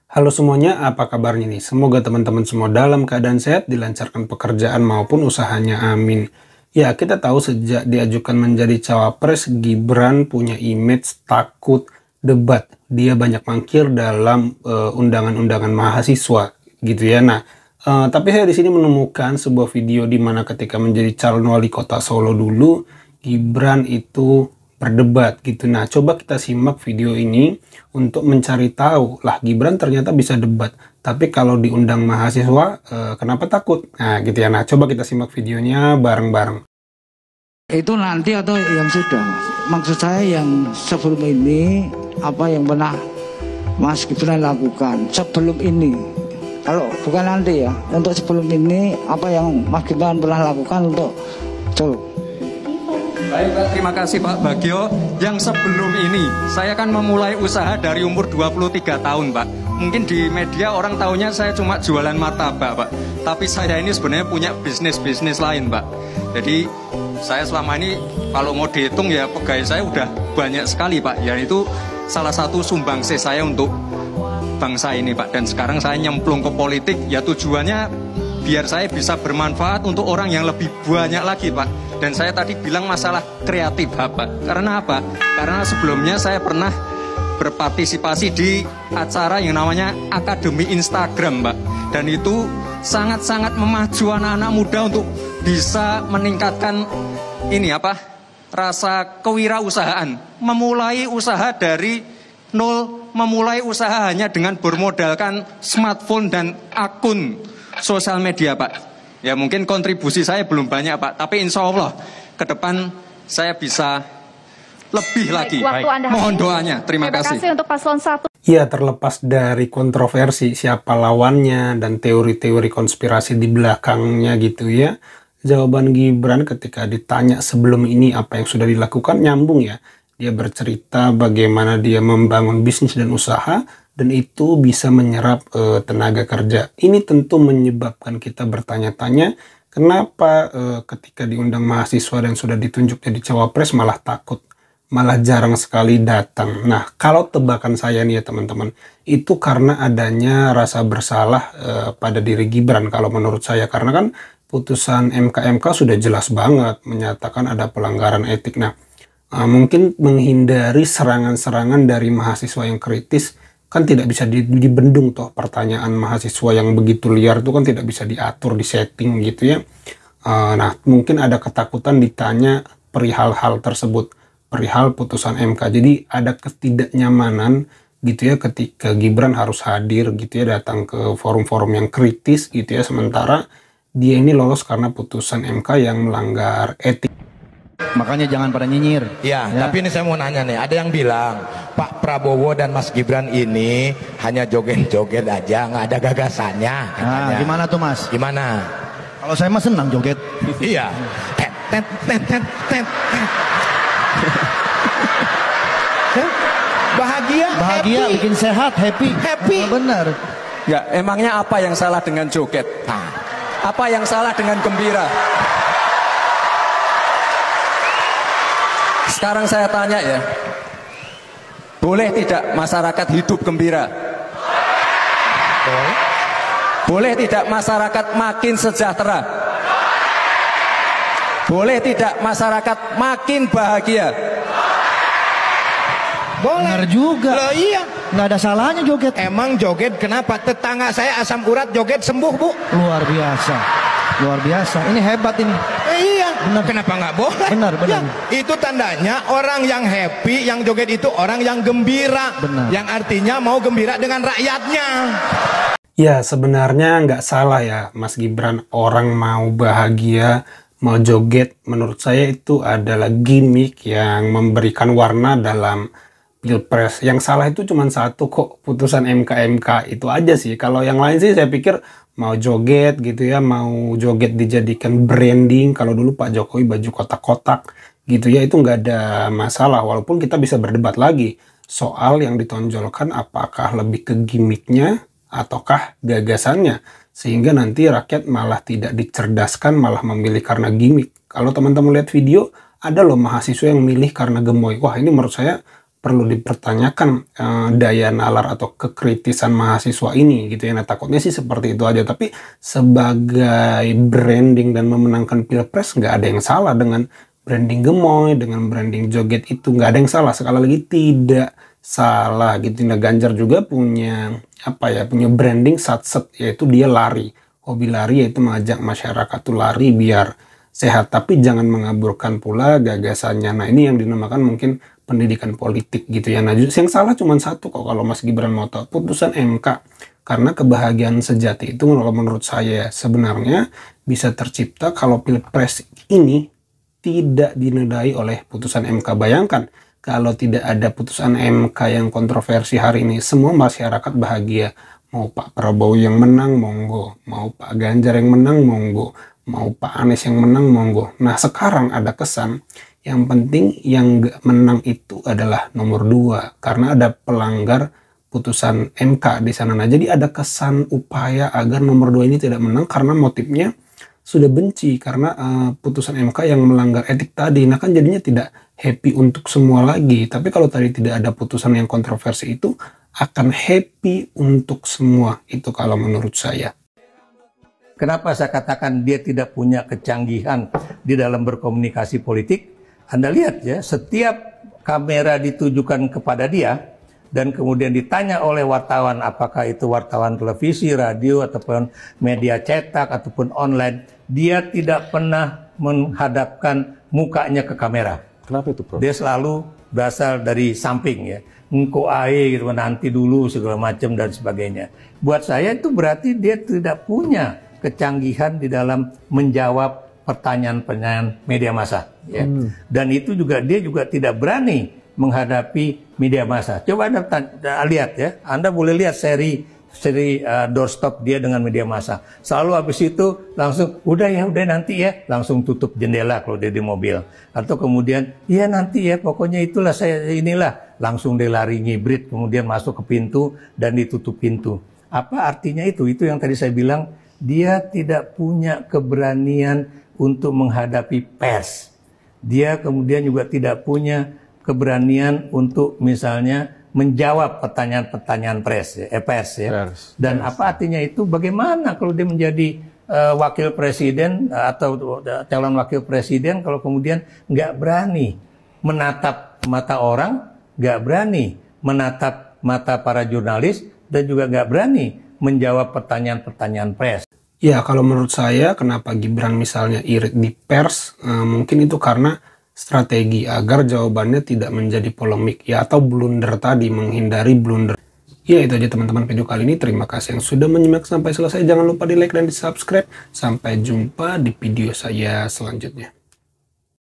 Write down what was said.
Halo semuanya, apa kabarnya nih? Semoga teman-teman semua dalam keadaan sehat, dilancarkan pekerjaan maupun usahanya, amin. Ya, kita tahu sejak diajukan menjadi cawapres, Gibran punya image takut debat. Dia banyak mangkir dalam undangan-undangan mahasiswa, gitu ya. Nah, tapi saya di sini menemukan sebuah video di mana ketika menjadi calon wali kota Solo dulu, Gibran itu berdebat gitu. Nah, coba kita simak video ini untuk mencari tahu lah Gibran ternyata bisa debat. Tapi kalau diundang mahasiswa, kenapa takut? Nah, gitu ya. Nah, coba kita simak videonya bareng-bareng. Itu nanti atau yang sudah? Maksud saya yang sebelum ini apa yang pernah Mas Gibran lakukan sebelum ini? Kalau bukan nanti ya, untuk sebelum ini apa yang Mas Gibran pernah lakukan untuk coba? Baik Pak, terima kasih Pak Bagio. Yang sebelum ini, saya kan memulai usaha dari umur 23 tahun Pak. Mungkin di media orang taunya saya cuma jualan martabak Pak. Tapi saya ini sebenarnya punya bisnis-bisnis lain Pak. Jadi saya selama ini kalau mau dihitung ya pegawai saya udah banyak sekali Pak. Ya itu salah satu sumbangsi saya untuk bangsa ini Pak. Dan sekarang saya nyemplung ke politik ya tujuannya biar saya bisa bermanfaat untuk orang yang lebih banyak lagi Pak. Dan saya tadi bilang masalah kreatif Pak. Karena apa? Karena sebelumnya saya pernah berpartisipasi di acara yang namanya Akademi Instagram Pak. Dan itu sangat-sangat memacu anak-anak muda untuk bisa meningkatkan ini apa? Rasa kewirausahaan. Memulai usaha dari nol, memulai usaha hanya dengan bermodalkan smartphone dan akun sosial media Pak. Ya mungkin kontribusi saya belum banyak Pak, tapi insya Allah ke depan saya bisa lebih lagi. Mohon doanya, terima kasih. Untuk paslon 1. Ya, terlepas dari kontroversi siapa lawannya dan teori-teori konspirasi di belakangnya gitu ya, jawaban Gibran ketika ditanya sebelum ini apa yang sudah dilakukan nyambung ya. Dia bercerita bagaimana dia membangun bisnis dan usaha, dan itu bisa menyerap tenaga kerja. Ini tentu menyebabkan kita bertanya-tanya, kenapa ketika diundang mahasiswa dan sudah ditunjuk jadi cawapres malah takut, malah jarang sekali datang. Nah, kalau tebakan saya nih ya teman-teman, itu karena adanya rasa bersalah pada diri Gibran kalau menurut saya. Karena kan putusan MK sudah jelas banget menyatakan ada pelanggaran etik. Nah, mungkin menghindari serangan-serangan dari mahasiswa yang kritis, kan tidak bisa dibendung toh, pertanyaan mahasiswa yang begitu liar itu kan tidak bisa diatur, disetting gitu ya. Nah, mungkin ada ketakutan ditanya perihal hal tersebut, perihal putusan MK. Jadi ada ketidaknyamanan gitu ya ketika Gibran harus hadir gitu ya, datang ke forum-forum yang kritis gitu ya, sementara dia ini lolos karena putusan MK yang melanggar etik. Makanya jangan pada nyinyir. Ya, tapi ini saya mau nanya nih, ada yang bilang Pak Prabowo dan Mas Gibran ini hanya joget-joget aja, nggak ada gagasannya katanya. Nah, gimana tuh Mas? Gimana? Kalau saya mah senang joget. Iya. Tet, tet, tet, tet. Bahagia, Bahagia, happy. bikin sehat, happy. Happy. Benar. Ya, emangnya apa yang salah dengan joget? Apa yang salah dengan gembira? Sekarang saya tanya ya, boleh tidak masyarakat hidup gembira? Boleh tidak masyarakat makin sejahtera? Boleh tidak masyarakat makin bahagia? Boleh. Benar juga. Loh, iya. Nggak ada salahnya joget. Emang joget kenapa? Tetangga saya asam urat joget sembuh Bu. Luar biasa. Luar biasa. Ini hebat ini. Iya. Benar. Kenapa nggak boleh? Benar. Ya, itu tandanya orang yang happy, yang joget itu orang yang gembira. Benar. Yang artinya mau gembira dengan rakyatnya. Ya, sebenarnya nggak salah ya Mas Gibran, orang mau bahagia, mau joget, menurut saya itu adalah gimmick yang memberikan warna dalam Pilpres. Yang salah itu cuma satu kok, putusan MK itu aja sih. Kalau yang lain sih saya pikir mau joget gitu ya, mau joget dijadikan branding. Kalau dulu Pak Jokowi baju kotak-kotak gitu ya, itu nggak ada masalah. Walaupun kita bisa berdebat lagi soal yang ditonjolkan apakah lebih ke gimmicknya ataukah gagasannya, sehingga nanti rakyat malah tidak dicerdaskan, malah memilih karena gimmick. Kalau teman-teman lihat video, ada loh mahasiswa yang milih karena gemoy. Wah, ini menurut saya perlu dipertanyakan daya nalar atau kekritisan mahasiswa ini gitu ya. Nah takutnya sih seperti itu aja, tapi sebagai branding dan memenangkan pilpres nggak ada yang salah dengan branding gemoy, dengan branding joget itu nggak ada yang salah, sekali lagi tidak salah gitu. Nah Ganjar juga punya punya branding satset, yaitu dia lari, hobi lari, yaitu mengajak masyarakat tuh lari biar sehat, tapi jangan mengaburkan pula gagasannya. Nah ini yang dinamakan mungkin pendidikan politik gitu ya. Nah yang salah cuma satu kok kalau Mas Gibran mau tahu, putusan MK. Karena kebahagiaan sejati itu kalau menurut saya sebenarnya bisa tercipta kalau pilpres ini tidak dinodai oleh putusan MK. Bayangkan kalau tidak ada putusan MK yang kontroversi hari ini, semua masyarakat bahagia. Mau Pak Prabowo yang menang, monggo. Mau Pak Ganjar yang menang, monggo. Mau Pak Anies yang menang, monggo. Nah sekarang ada kesan yang penting yang gak menang itu adalah nomor 2 karena ada pelanggar putusan MK di sana. Nah jadi ada kesan upaya agar nomor 2 ini tidak menang karena motifnya sudah benci karena putusan MK yang melanggar etik tadi. Nah kan jadinya tidak happy untuk semua lagi. Tapi kalau tadi tidak ada putusan yang kontroversi itu akan happy untuk semua. Itu kalau menurut saya. Kenapa saya katakan dia tidak punya kecanggihan di dalam berkomunikasi politik? Anda lihat ya, setiap kamera ditujukan kepada dia dan kemudian ditanya oleh wartawan, apakah itu wartawan televisi, radio, ataupun media cetak, ataupun online, dia tidak pernah menghadapkan mukanya ke kamera. Kenapa itu, Prof? Dia selalu berasal dari samping ya. Engko ae gitu, nanti dulu segala macam dan sebagainya. Buat saya itu berarti dia tidak punya kecanggihan di dalam menjawab pertanyaan-pertanyaan media massa ya. Dan itu juga dia juga tidak berani menghadapi media massa. Coba Anda lihat ya, Anda boleh lihat seri doorstop dia dengan media massa. Selalu habis itu langsung udah nanti ya, langsung tutup jendela kalau dia di mobil. Atau kemudian ya nanti ya, pokoknya itulah saya inilah, langsung dia lari ngibrit kemudian masuk ke pintu dan ditutup pintu. Apa artinya itu? Itu yang tadi saya bilang, dia tidak punya keberanian untuk menghadapi pers. Dia kemudian juga tidak punya keberanian untuk misalnya menjawab pertanyaan-pertanyaan pers ya. Dan apa artinya itu? Bagaimana kalau dia menjadi wakil presiden atau calon wakil presiden kalau kemudian nggak berani menatap mata orang, nggak berani menatap mata para jurnalis, dan juga nggak berani menjawab pertanyaan-pertanyaan pers. Ya, kalau menurut saya kenapa Gibran misalnya irit di pers, mungkin itu karena strategi agar jawabannya tidak menjadi polemik ya, atau blunder tadi, menghindari blunder. Ya itu aja teman-teman video kali ini. Terima kasih yang sudah menyimak sampai selesai. Jangan lupa di like dan di subscribe. Sampai jumpa di video saya selanjutnya.